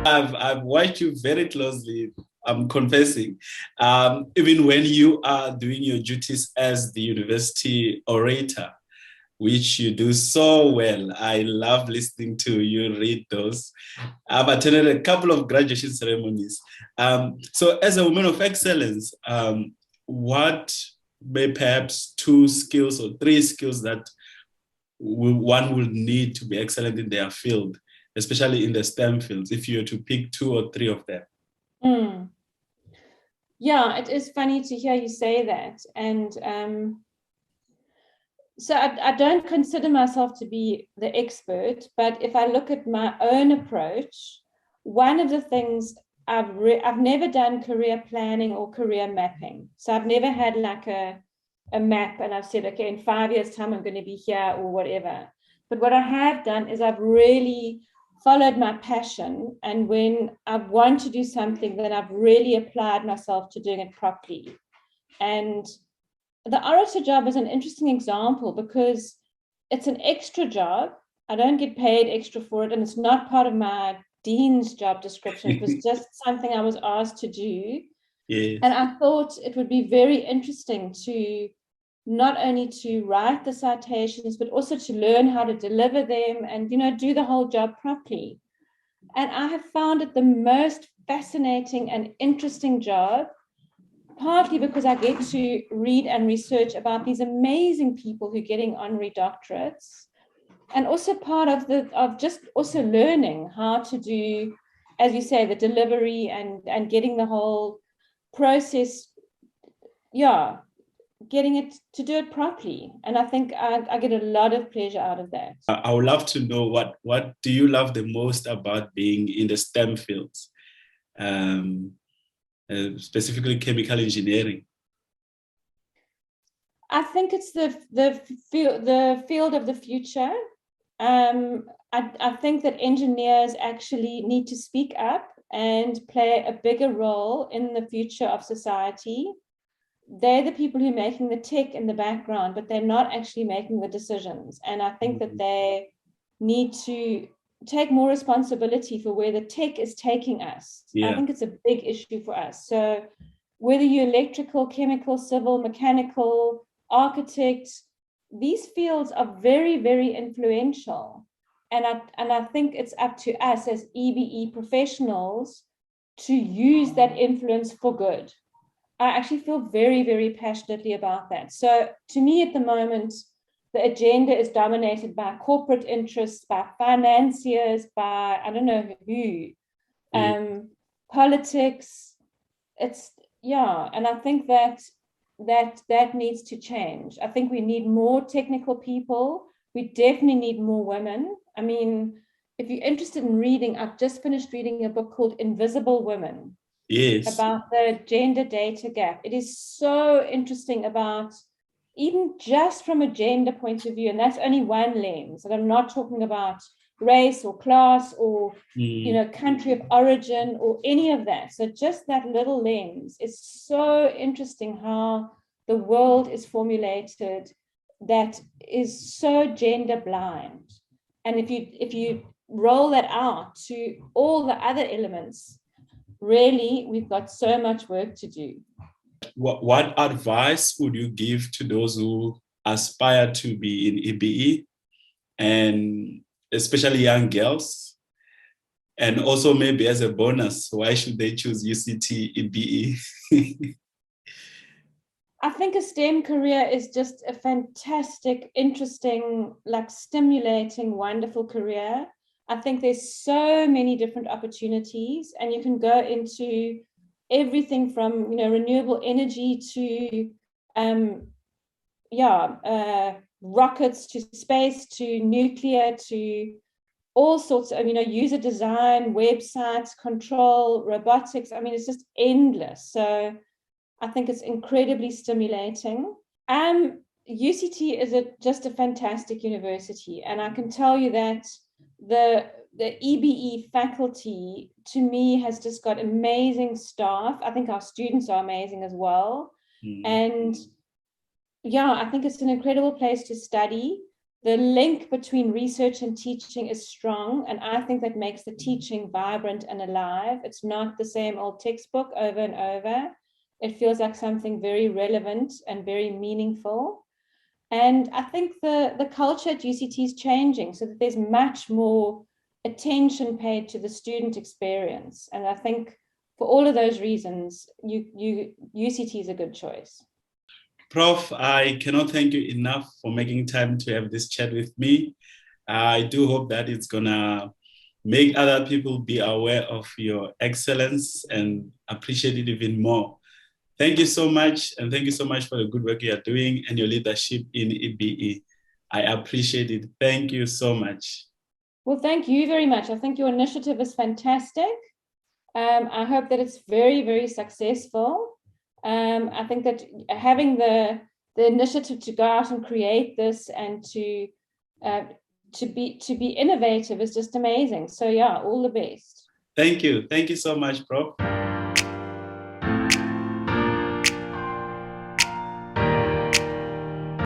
I've watched you very closely. I'm confessing, even when you are doing your duties as the university orator, which you do so well. I love listening to you read those. I've attended a couple of graduation ceremonies. So, as a woman of excellence, what may perhaps two skills or three skills that one will need to be excellent in their field, especially in the STEM fields, if you were to pick two or three of them? Mm. Yeah, it is funny to hear you say that. And so I don't consider myself to be the expert, but if I look at my own approach, one of the things I've never done career planning or career mapping. So I've never had like a map and I've said, okay, in 5 years' time, I'm going to be here or whatever. But what I have done is I've really followed my passion. And when I want to do something, then I've really applied myself to doing it properly. And the orator job is an interesting example because it's an extra job. I don't get paid extra for it, and it's not part of my dean's job description. It was just something I was asked to do. Yes. And I thought it would be very interesting to not only to write the citations, but also to learn how to deliver them and, do the whole job properly. And I have found it the most fascinating and interesting job, partly because I get to read and research about these amazing people who are getting honorary doctorates, and also part of just also learning how to do, as you say, the delivery and getting the whole process, getting it to do it properly. And I think I get a lot of pleasure out of that. I would love to know what do you love the most about being in the STEM fields, specifically chemical engineering? I think it's the field of the future. I think that engineers actually need to speak up and play a bigger role in the future of society. They're the people who are making the tech in the background, but they're not actually making the decisions. And I think that they need to take more responsibility for where the tech is taking us. Yeah. I think it's a big issue for us. So whether you're electrical, chemical, civil, mechanical, architect, these fields are very, very influential. And I think it's up to us as EBE professionals to use that influence for good. I actually feel very, very passionately about that. So to me at the moment, the agenda is dominated by corporate interests, by financiers, by I don't know who, politics. And I think that needs to change. I think we need more technical people. We definitely need more women. I mean, if you're interested in reading, I've just finished reading a book called Invisible Women. Yes. About the gender data gap. It is so interesting about even just from a gender point of view, and that's only one lens. And I'm not talking about race or class or country of origin or any of that. So just that little lens is so interesting how the world is formulated that is so gender blind. And if you roll that out to all the other elements, really, we've got so much work to do. What advice would you give to those who aspire to be in EBE, and especially young girls? And also maybe as a bonus, why should they choose UCT EBE? I think a STEM career is just a fantastic, interesting, stimulating, wonderful career. I think there's so many different opportunities, and you can go into everything from renewable energy to rockets, to space, to nuclear, to all sorts of user design, websites, control, robotics. I mean, it's just endless. So I think it's incredibly stimulating. UCT is just a fantastic university, and I can tell you that the EBE faculty, to me, has just got amazing staff. I think our students are amazing as well. And I think it's an incredible place to study. the link between research and teaching is strong, and I think that makes the teaching vibrant and alive. It's not the same old textbook over and over. It feels like something very relevant and very meaningful. And I think the culture at UCT is changing so that there's much more attention paid to the student experience. And I think for all of those reasons, UCT is a good choice. Prof, I cannot thank you enough for making time to have this chat with me. I do hope that it's gonna make other people be aware of your excellence and appreciate it even more. Thank you so much, and thank you so much for the good work you are doing and your leadership in EBE. I appreciate it. Thank you so much. Well, thank you very much. I think your initiative is fantastic. I hope that it's very, very successful. I think that having the initiative to go out and create this and to be innovative is just amazing. So yeah, all the best. Thank you. Thank you so much, Prof.